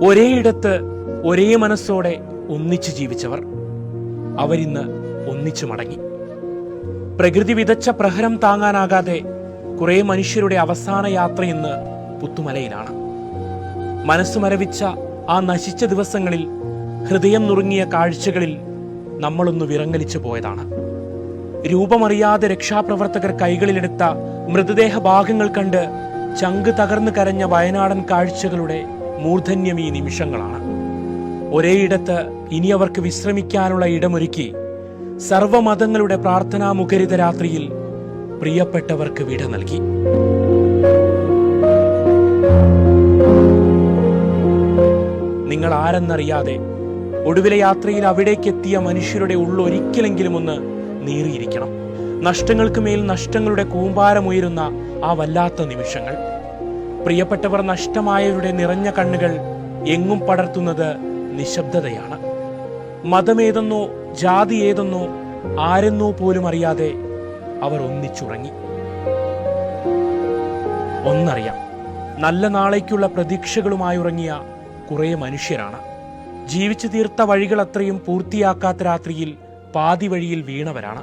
ഒരേയിടത്ത് ഒരേ മനസ്സോടെ ഒന്നിച്ചു ജീവിച്ചവർ അവരിന്ന് ഒന്നിച്ചു മടങ്ങി. പ്രകൃതി വിതച്ച പ്രഹരം താങ്ങാനാകാതെ കുറെ മനുഷ്യരുടെ അവസാന യാത്ര ഇന്ന് പുത്തുമലയിലാണ്. മനസ്സു മരവിച്ച ആ നശിച്ച ദിവസങ്ങളിൽ, ഹൃദയം നുറുങ്ങിയ കാഴ്ചകളിൽ നമ്മളൊന്ന് വിറങ്ങലിച്ചു പോയതാണ്. രൂപമറിയാതെ രക്ഷാപ്രവർത്തകർ കൈകളിലെടുത്ത മൃതദേഹ ഭാഗങ്ങൾ കണ്ട് ചങ്ക് തകർന്നു കരഞ്ഞ വയനാടൻ കാഴ്ചകളുടെ മൂർധന്യം ഈ നിമിഷങ്ങളാണ്. ഒരേയിടത്ത് ഇനി അവർക്ക് വിശ്രമിക്കാനുള്ള ഇടമൊരുക്കി സർവമതങ്ങളുടെ പ്രാർത്ഥനാ മുഖരിത രാത്രിയിൽ പ്രിയപ്പെട്ടവർക്ക് വിട നൽകി. നിങ്ങൾ ആരെന്നറിയാതെ ഒടുവിലെ യാത്രയിൽ അവിടേക്കെത്തിയ മനുഷ്യരുടെ ഉള്ളൊരിക്കലെങ്കിലും ഒന്ന് നീറിയിരിക്കണം. നഷ്ടങ്ങൾക്ക് മേൽ നഷ്ടങ്ങളുടെ കൂമ്പാരമുയരുന്ന ആ വല്ലാത്ത നിമിഷങ്ങൾ. പ്രിയപ്പെട്ടവർ നഷ്ടമായവരുടെ നിറഞ്ഞ കണ്ണുകൾ എങ്ങും പടർത്തുന്നത് നിശബ്ദതയാണ്. മതമേതെന്നോ ജാതി ഏതെന്നോ ആരെന്നോ പോലും അറിയാതെ അവർ ഒന്നിച്ചുറങ്ങി. ഒന്നറിയാം, നല്ല നാളേക്കുള്ള പ്രതീക്ഷകളുമായി ഉറങ്ങിയ കുറെ മനുഷ്യരാണ്. ജീവിച്ചു തീർത്ത വഴികൾ അത്രയും പൂർത്തിയാക്കാത്ത രാത്രിയിൽ പാതി വഴിയിൽ വീണവരാണ്.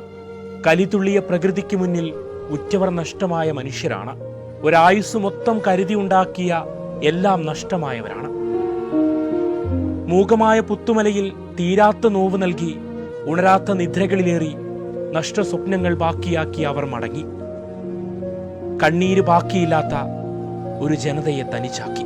കലിതുള്ളിയ പ്രകൃതിക്ക് മുന്നിൽ ഉറ്റവർ നഷ്ടമായ മനുഷ്യരാണ്. ഒരായുസ് മൊത്തം കരുതി ഉണ്ടാക്കിയ എല്ലാം നഷ്ടമായവരാണ്. മൂകമായ പുത്തുമലയിൽ തീരാത്ത നോവ് നൽകി ഉണരാത്ത നിദ്രകളിലേറി നഷ്ടസ്വപ്നങ്ങൾ ബാക്കിയാക്കി അവർ മടങ്ങി. കണ്ണീര് ബാക്കിയില്ലാത്ത ഒരു ജനതയെ തനിച്ചാക്കി.